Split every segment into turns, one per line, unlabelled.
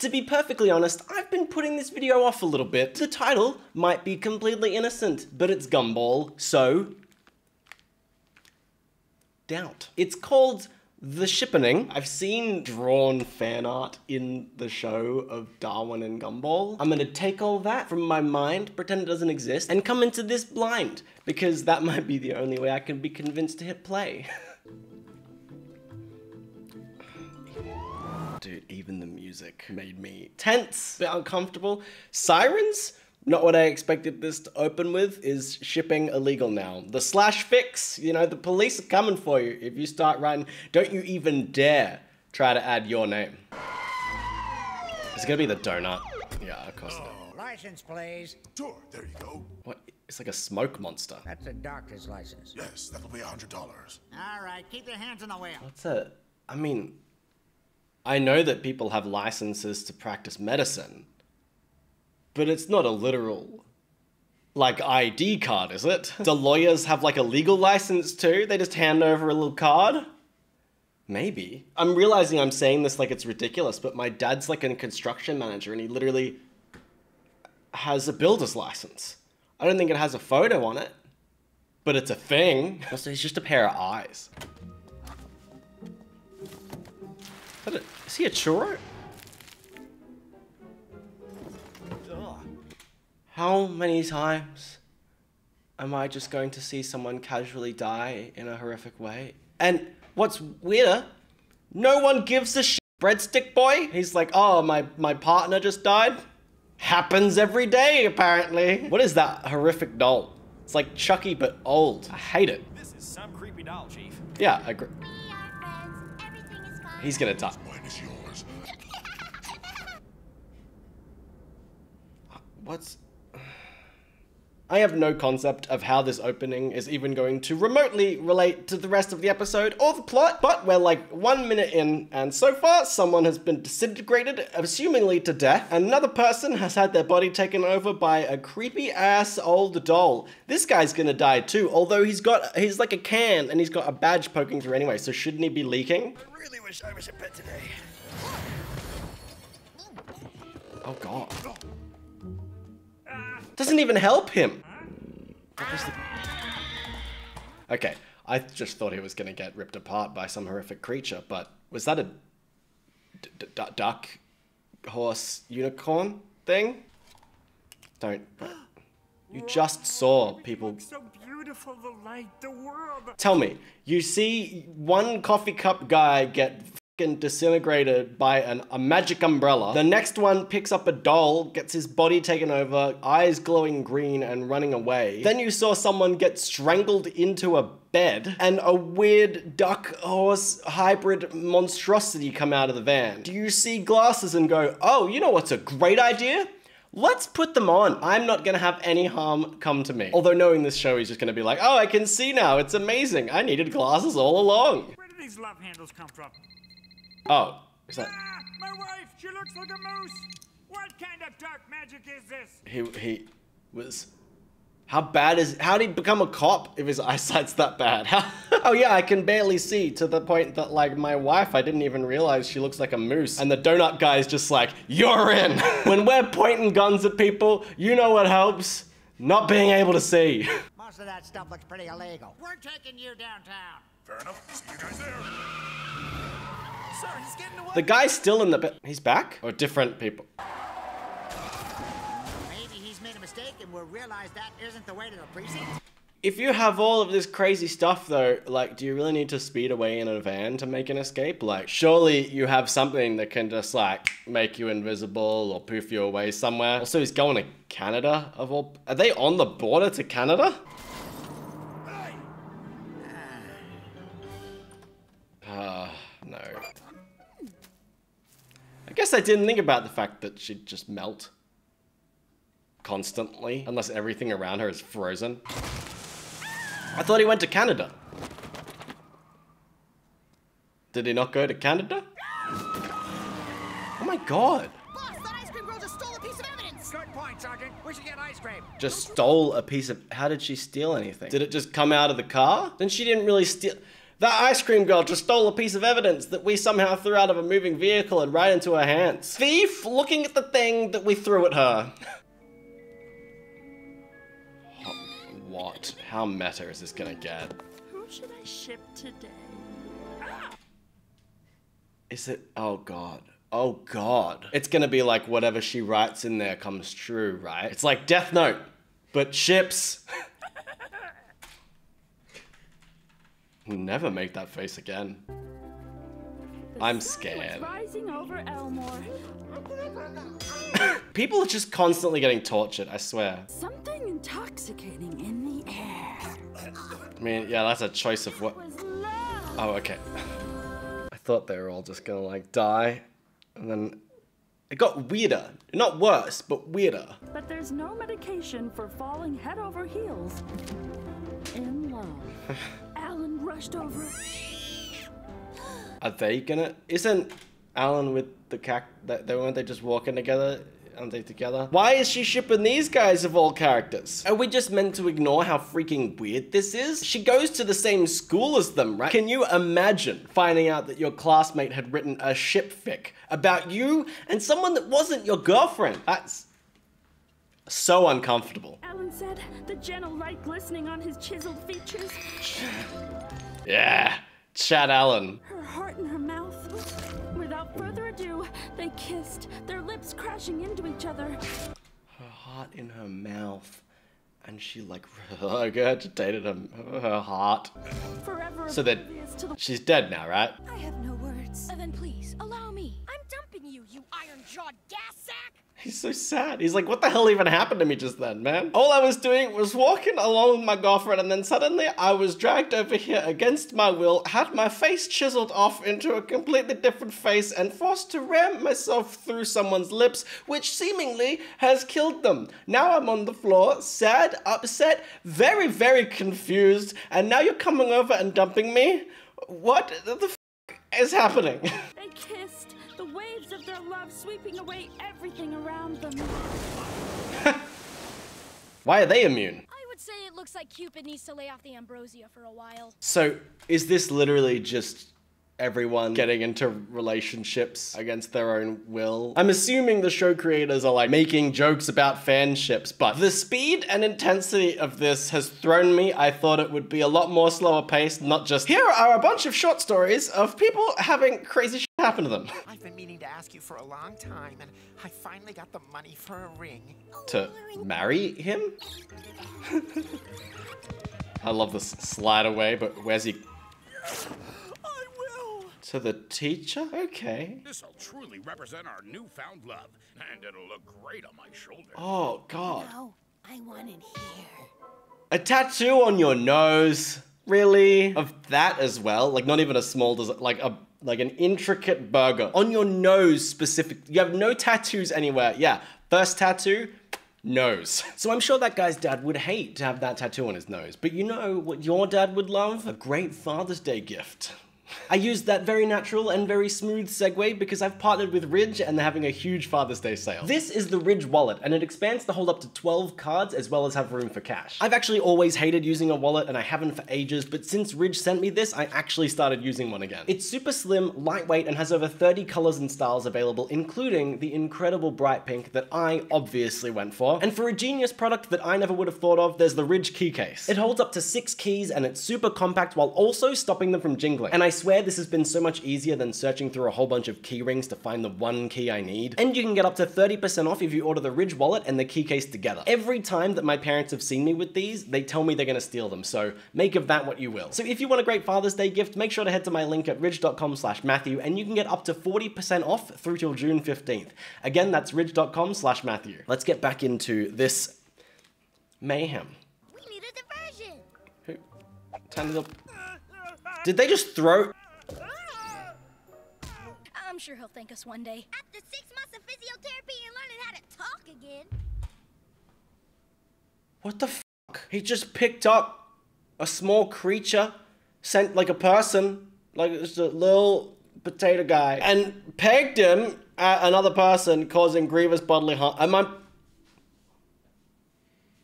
To be perfectly honest, I've been putting this video off a little bit. The title might be completely innocent, but it's Gumball, so doubt. It's called The Shippening. I've seen drawn fan art in the show of Darwin and Gumball. I'm gonna take all that from my mind, pretend it doesn't exist, and come into this blind, because that might be the only way I can be convinced to hit play. Dude, even the music made me tense, a bit uncomfortable. Sirens? Not what I expected this to open with. Is shipping illegal now? The slash fix, you know, the police are coming for you if you start writing. Don't you even dare try to add your name. It's gonna be the donut. Yeah, of course.
License, please.
Sure, there you go.
What? It's like a smoke monster.
That's a doctor's license.
Yes, that'll be $100.
All right, keep your hands on the wheel.
What's a... I mean, I know that people have licenses to practice medicine, but it's not a literal, like, ID card, is it? Do lawyers have, like, a legal license too? They just hand over a little card? Maybe. I'm realizing I'm saying this like it's ridiculous, but my dad's like a construction manager and he literally has a builder's license. I don't think it has a photo on it, but it's a thing. Also, he's just a pair of eyes. Is he a churro? Ugh. How many times am I just going to see someone casually die in a horrific way? And what's weirder, no one gives a shit. Breadstick boy, he's like, oh, my partner just died. Happens every day, apparently. What is that horrific doll? It's like Chucky, but old. I hate it.
This is some creepy doll, Chief.
Yeah, I agree. He's gonna die.
Mine is yours.
What's... I have no concept of how this opening is even going to remotely relate to the rest of the episode or the plot, but we're like 1 minute in, and so far someone has been disintegrated, assumingly to death. Another person has had their body taken over by a creepy ass old doll. This guy's gonna die too, although he's like a can and he's got a badge poking through anyway, so shouldn't he be leaking?
I really wish I was a pet today.
Oh god. Doesn't even help him. Okay, I just thought he was gonna get ripped apart by some horrific creature, but was that a duck, horse, unicorn thing? Don't. You just saw people.
So beautiful, the light, the world.
Tell me, you see one coffee cup guy get disintegrated by a magic umbrella. The next one picks up a doll, gets his body taken over, eyes glowing green and running away. Then you saw someone get strangled into a bed and a weird duck horse hybrid monstrosity come out of the van. Do you see glasses and go, oh, you know what's a great idea? Let's put them on. I'm not gonna have any harm come to me. Although knowing this show, he's just gonna be like, oh, I can see now, it's amazing. I needed glasses all along.
Where did these love handles come from?
Oh, is that...
Ah, my wife, she looks like a moose. What kind of dark magic is this?
He was... how'd he become a cop if his eyesight's that bad? Oh yeah, I can barely see, to the point that like my wife, I didn't even realize she looks like a moose. And the donut guy's just like, you're in. When we're pointing guns at people, you know what helps? Not being able to see.
Most of that stuff looks pretty illegal. We're taking you downtown.
Fair enough. See you guys there.
Sir, he's getting away.
The guy's still in the... He's back? Or different people?
Maybe he's made a mistake and we'll realize that isn't the way to the precinct.
If you have all of this crazy stuff though, like, do you really need to speed away in a van to make an escape? Like, surely you have something that can just like make you invisible or poof you away somewhere. Also, he's going to Canada of all... Are they on the border to Canada? No. I guess I didn't think about the fact that she'd just melt constantly, unless everything around her is frozen. I thought he went to Canada. Did he not go to Canada? Oh my god.
Boss, the ice cream girl just stole a piece of evidence. Good point, Sergeant. We should get ice cream.
Just stole a piece of... How did she steal anything? Did it just come out of the car? Then she didn't really steal... That ice cream girl just stole a piece of evidence that we somehow threw out of a moving vehicle and right into her hands. Thief looking at the thing that we threw at her. What? How meta is this gonna get?
Who should I ship today?
Is it? Oh god. Oh god. It's gonna be like whatever she writes in there comes true, right? It's like Death Note, but ships. Never make that face again. I'm scared.
Rising over Elmore.
People are just constantly getting tortured, I swear.
Something intoxicating in the air.
I mean, yeah, that's a choice of what.
Was love.
Oh, okay. I thought they were all just gonna like die, and then it got weirder. Not worse, but weirder.
But there's no medication for falling head over heels in love. Alan rushed over.
Are they gonna? Isn't Alan with the weren't they just walking together? Aren't they together? Why is she shipping these guys of all characters? Are we just meant to ignore how freaking weird this is? She goes to the same school as them, right? Can you imagine finding out that your classmate had written a ship fic about you and someone that wasn't your girlfriend? That's so uncomfortable.
Alan said, the gentle light glistening on his chiseled features.
Yeah, Chad Allen.
Her heart in her mouth. Without further ado, they kissed, their lips crashing into each other.
Her heart in her mouth. And she like regurgitated her heart.
Forever
So that she's dead now, right?
I have no words. Then please, allow me. I'm dumping you, you iron-jawed gas sack!
He's so sad. He's like, what the hell even happened to me just then, man? All I was doing was walking along with my girlfriend, and then suddenly I was dragged over here against my will, had my face chiseled off into a completely different face, and forced to ram myself through someone's lips, which seemingly has killed them. Now I'm on the floor, sad, upset, very, very confused, and now you're coming over and dumping me? What the f is happening?
They kissed, the waves of their love sweeping away everything around them.
Why are they immune?
I would say it looks like Cupid needs to lay off the ambrosia for a while.
So, is this literally just everyone getting into relationships against their own will? I'm assuming the show creators are like making jokes about fanships, but the speed and intensity of this has thrown me. I thought it would be a lot more slower paced, not just, here are a bunch of short stories of people having crazy shit happen to them.
I've been meaning to ask you for a long time, and I finally got the money for a ring.
To marry him? I love this slide away, but where's he? To the teacher? Okay.
This'll truly represent our newfound love, and it'll look great on my shoulder.
Oh, God.
No, I want it here.
A tattoo on your nose? Really? Of that as well? Like, not even a small, like an intricate burger. On your nose specific. You have no tattoos anywhere. Yeah, first tattoo, nose. So I'm sure that guy's dad would hate to have that tattoo on his nose. But you know what your dad would love? A great Father's Day gift. I used that very natural and very smooth segue because I've partnered with Ridge and they're having a huge Father's Day sale. This is the Ridge wallet and it expands to hold up to 12 cards as well as have room for cash. I've actually always hated using a wallet and I haven't for ages, but since Ridge sent me this, I actually started using one again. It's super slim, lightweight, and has over 30 colors and styles available, including the incredible bright pink that I obviously went for. And for a genius product that I never would have thought of, there's the Ridge key case. It holds up to 6 keys and it's super compact while also stopping them from jingling. And I swear this has been so much easier than searching through a whole bunch of key rings to find the one key I need. And you can get up to 30% off if you order the Ridge wallet and the key case together. Every time that my parents have seen me with these, they tell me they're gonna steal them, so make of that what you will. So if you want a great Father's Day gift, make sure to head to my link at ridge.com/Matthew and you can get up to 40% off through till June 15th. Again, that's ridge.com/Matthew. Let's get back into this mayhem.
We need a diversion.
Who? Turn it up. Did they just throw?
I'm sure he'll thank us one day. After 6 months of physiotherapy and learning how to talk again.
What the fuck? He just picked up a small creature, sent like a person, like just a little potato guy, and pegged him at another person, causing grievous bodily harm.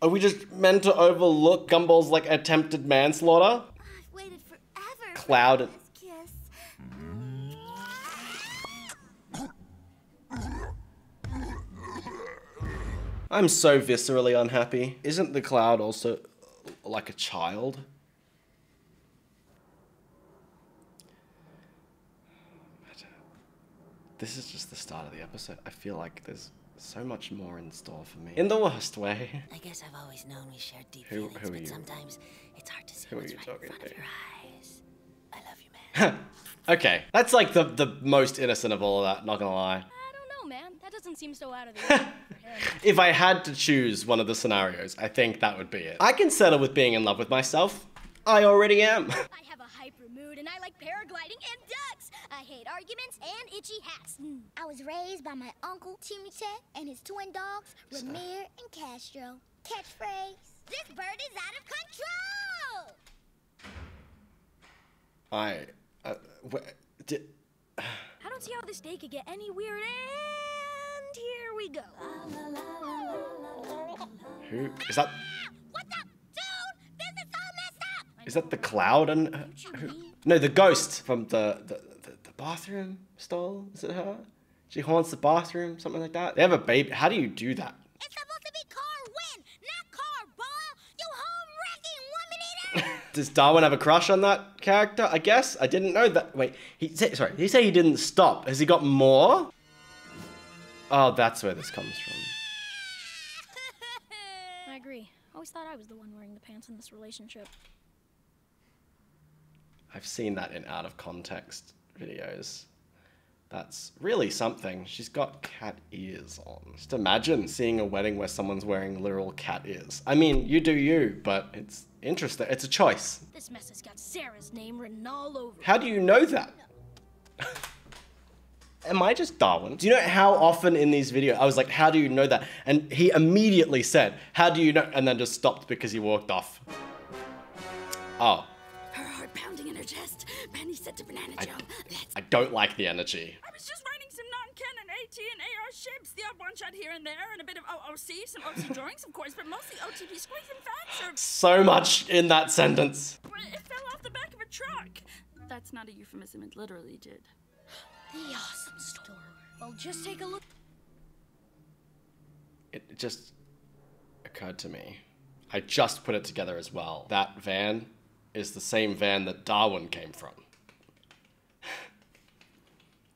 Are we just meant to overlook Gumball's like attempted manslaughter?
I've waited forever.
cloud.
Kiss.
I'm so viscerally unhappy. Isn't the cloud also like a child? This is just the start of the episode. I feel like there's so much more in store for me. In the worst way.
I guess I've always known we shared deep
Who
feelings,
are
but
you?
sometimes it's hard to see
Who are
what's
you
right in
talking
front
to?
of your eyes. I love you, man.
Okay, that's like the most innocent of all of that, not gonna lie.
I don't know, man. That doesn't seem so out of the ordinary for him.
If I had to choose one of the scenarios, I think that would be it. I can settle with being in love with myself. I already am.
I have a hyper mood and I like paragliding and ducks. I hate arguments and itchy hats. I was raised by my uncle Timmy Chet and his twin dogs, Ramir and Castro. Catchphrase: this bird is out of control!
I don't see how this day could get any weird, and here we go.
Who is that?
What the? Dude, this is all messed up!
Is that the cloud and who? No, the ghost from the bathroom stall. Is it her? She haunts the bathroom, something like that. They have a baby. How do you do that?
It's supposed to be car win, not car ball! You home wrecking woman eater!
Does Darwin have a crush on that character? I guess. I didn't know that. Wait, sorry, he said he didn't stop. Has he got more? Oh, that's where this comes from.
I agree. I always thought I was the one wearing the pants in this relationship.
I've seen that in out of context videos. That's really something. She's got cat ears on. Just imagine seeing a wedding where someone's wearing literal cat ears. I mean, you do you, but it's interesting. It's a choice.
This mess has got Sarah's name written all over it.
How do you know that? Am I just Darwin? Do you know how often in these videos I was like, how do you know that? And he immediately said, how do you know? And then just stopped because he walked off. Oh.
Her heart pounding in her chest. Penny said to Banana Joe, let's...
I don't like the energy.
I was just writing some non-canon AT and AR ships, the odd one-shot here and there, and a bit of OOC, some OC drawings, of course, but mostly OTP squeaks and facts or...
So much in that sentence.
It fell off the back of a truck. That's not a euphemism, it literally did.
The awesome store. Well, just take a look.
It just occurred to me. I just put it together as well. That van is the same van that Darwin came from.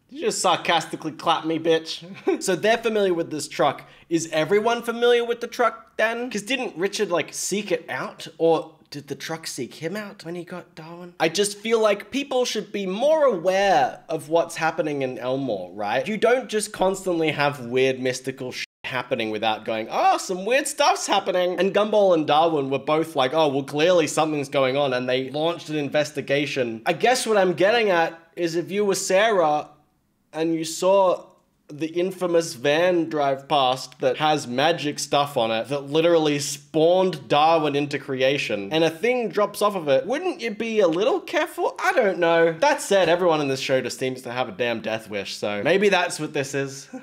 Did you just sarcastically clap me, bitch? So they're familiar with this truck. Is everyone familiar with the truck then? Because didn't Richard like seek it out? Or did the truck seek him out when he got Darwin? I just feel like people should be more aware of what's happening in Elmore, right? You don't just constantly have weird mystical shit happening without going, oh, some weird stuff's happening. And Gumball and Darwin were both like, oh, well, clearly something's going on. And they launched an investigation. I guess what I'm getting at is if you were Sarah and you saw the infamous van drive past that has magic stuff on it that literally spawned Darwin into creation, and a thing drops off of it, wouldn't you be a little careful? I don't know. That said, everyone in this show just seems to have a damn death wish, so maybe that's what this is.
Wait.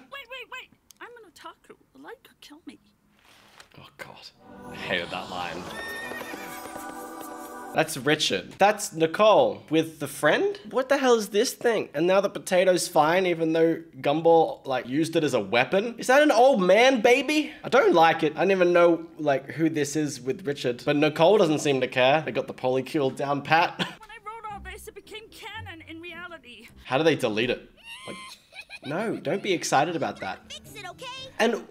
I'm an otaku. The light could kill me.
Oh god, I hated that line. That's Richard. That's Nicole with the friend? What the hell is this thing? And now the potato's fine even though Gumball like used it as a weapon? Is that an old man baby? I don't like it. I don't even know like who this is with Richard. But Nicole doesn't seem to care. They got the polycule down pat.
When I wrote all this, it became canon in reality.
How do they delete it? Like, no, don't be excited about that.
Fix it, okay?
And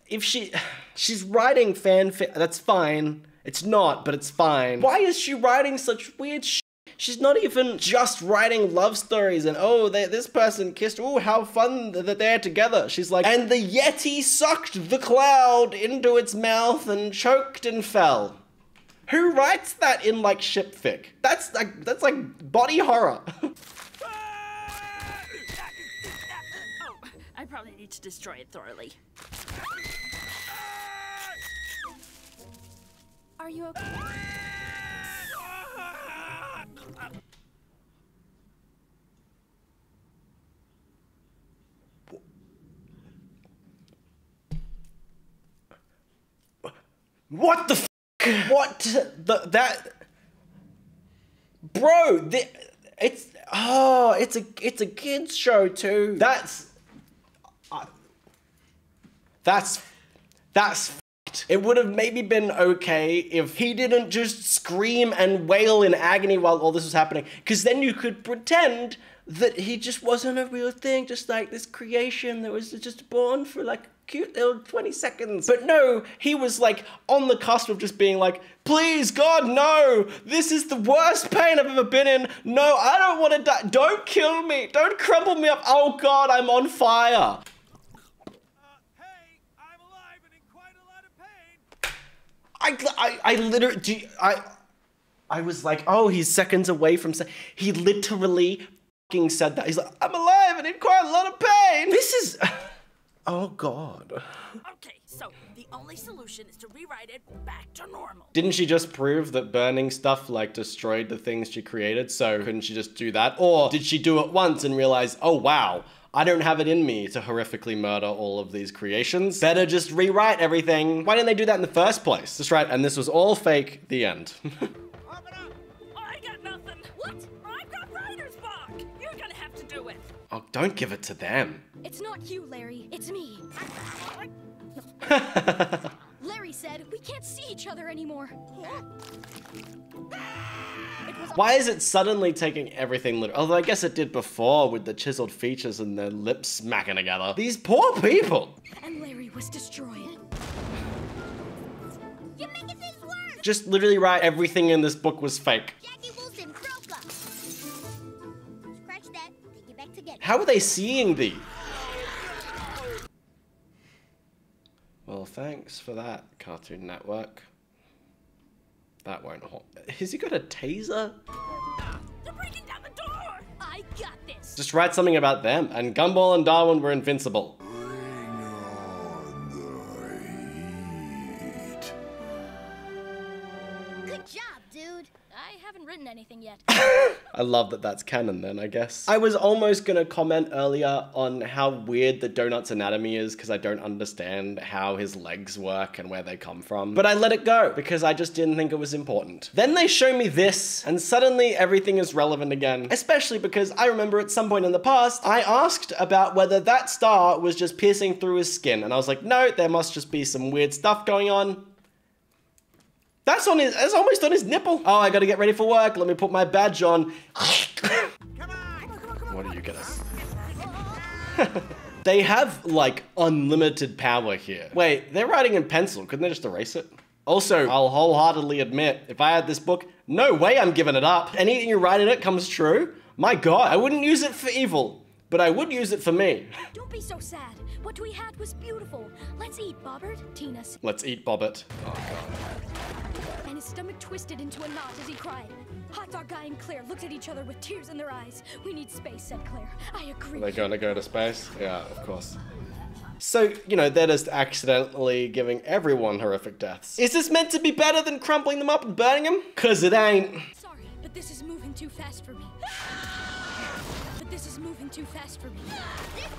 if she's writing fanfic, that's fine. It's not, but it's fine. Why is she writing such weird shit? She's not even just writing love stories and, oh, this person kissed, oh, how fun that they're together. She's like, and the Yeti sucked the cloud into its mouth and choked and fell. Who writes that in like shipfic? That's like body horror.
Oh, I probably need to destroy it thoroughly.
Are you okay?
What the f? What that? Bro, It's a kids show too. That's fucked. It would have maybe been okay if he didn't just scream and wail in agony while all this was happening, because then you could pretend that he just wasn't a real thing, just like this creation that was just born for like cute little 20 seconds. But no, he was like on the cusp of just being like, please God, no, this is the worst pain I've ever been in. No, I don't want to die. Don't kill me. Don't crumple me up. Oh God, I'm on fire.
Hey, I'm alive and in quite a lot of pain.
I literally, I was like, oh, he's seconds away from, he literally fucking said that. He's like, I'm alive and in quite a lot of pain. This is, oh God.
Okay, so the only solution is to rewrite it back to normal.
Didn't she just prove that burning stuff like destroyed the things she created? So couldn't she just do that? Or did she do it once and realize, oh wow, I don't have it in me to horrifically murder all of these creations. Better just rewrite everything. Why didn't they do that in the first place? Just right, and this was all fake, the end.
I got nothing. What? I've got writer's block. You're gonna have to do it.
Oh, don't give it to them.
It's not you, Larry. It's me. Larry said we can't see each other anymore.
Why is it suddenly taking everything literal? Although I guess it did before with the chiseled features and their lips smacking together. These poor people.
And Larry was destroyed. You're making things worse.
Just literally write everything in this book was fake.
Jackie Wilson broke up. Scratch that. Take it back together.
How are they seeing these? Well, thanks for that, Cartoon Network. That won't hold. Has he got a taser?
They're breaking down the door.
I got this.
Just write something about them, and Gumball and Darwin were invincible.
Good job, dude. I haven't written anything yet.
I love that that's canon then, I guess. I was almost gonna comment earlier on how weird the donut's anatomy is because I don't understand how his legs work and where they come from. But I let it go because I just didn't think it was important. Then they show me this and suddenly everything is relevant again. Especially because I remember at some point in the past, I asked about whether that star was just piercing through his skin. And I was like, no, there must just be some weird stuff going on. That's almost on his nipple. Oh, I gotta get ready for work. Let me put my badge on. What are you gonna say? They have, like, unlimited power here. Wait, they're writing in pencil. Couldn't they just erase it? Also, I'll wholeheartedly admit, if I had this book, no way I'm giving it up. Anything you write in it comes true. My God, I wouldn't use it for evil, but I would use it for me.
Don't be so sad. What we had was beautiful. Let's eat, Bobbert. Tina said.
Let's eat Bobbert. Oh, God.
And his stomach twisted into a knot as he cried. Hot Dog Guy and Claire looked at each other with tears in their eyes. We need space, said Claire. I agree.
Are they gonna go to space? Yeah, of course. So, you know, they're just accidentally giving everyone horrific deaths. Is this meant to be better than crumpling them up and burning them? 'Cause it ain't.
Sorry, but this is moving too fast for me. This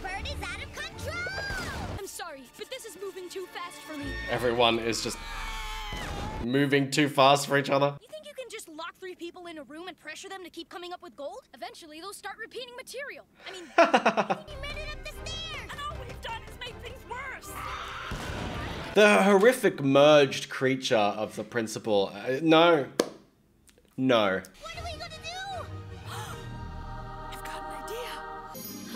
bird is out of control! I'm sorry, but this is moving too fast for me.
Everyone is just moving too fast for each other.
You think you can just lock 3 people in a room and pressure them to keep coming up with gold? Eventually, they'll start repeating material. I mean, you made it up the stairs!
And all we've done is make things worse.
The horrific merged creature of the principal. No. No.
What are we gonna do?
I've got an idea.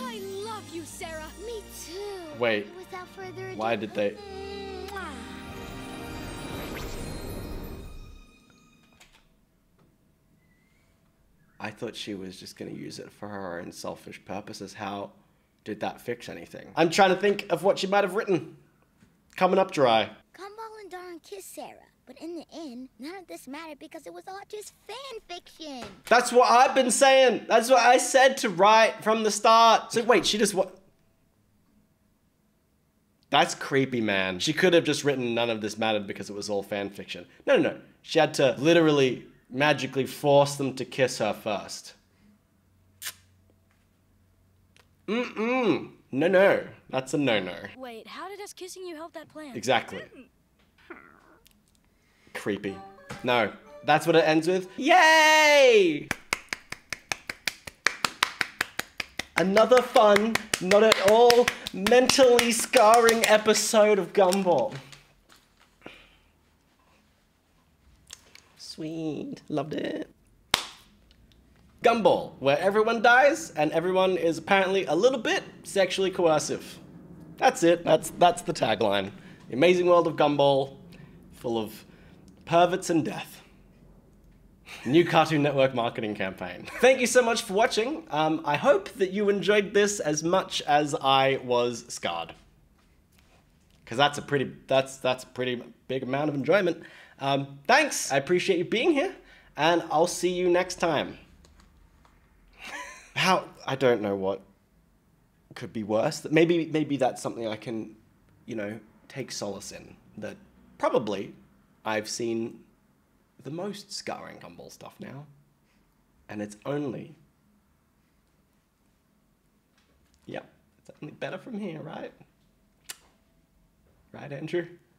I love you, Sarah. Me too.
Wait.
Without further ado.
Why did they... I thought she was just gonna use it for her own selfish purposes. How did that fix anything? I'm trying to think of what she might have written. Coming up dry.
Gumball and Darwin kissed Sarah, but in the end, none of this mattered because it was all just fan fiction.
That's what I've been saying. That's what I said to write from the start. So wait, she just what? That's creepy, man. She could have just written none of this mattered because it was all fan fiction. No, no, no. She had to literally magically force them to kiss her first. No, no. That's a no-no.
Wait, how did us kissing you help that plan?
Exactly. Creepy. No. That's what it ends with. Yay! another fun, not at all mentally scarring episode of Gumball. Sweet, loved it. Gumball, where everyone dies and everyone is apparently a little bit sexually coercive. That's it, that's the tagline. The amazing world of Gumball, full of perverts and death. New Cartoon Network marketing campaign. Thank you so much for watching. I hope that you enjoyed this as much as I was scarred. Because that's a pretty big amount of enjoyment. Thanks, I appreciate you being here, and I'll see you next time. I don't know what could be worse. Maybe that's something I can, you know, take solace in. That probably I've seen the most scarring Gumball stuff now. And it's only... Yep, it's only better from here, right? Right, Andrew?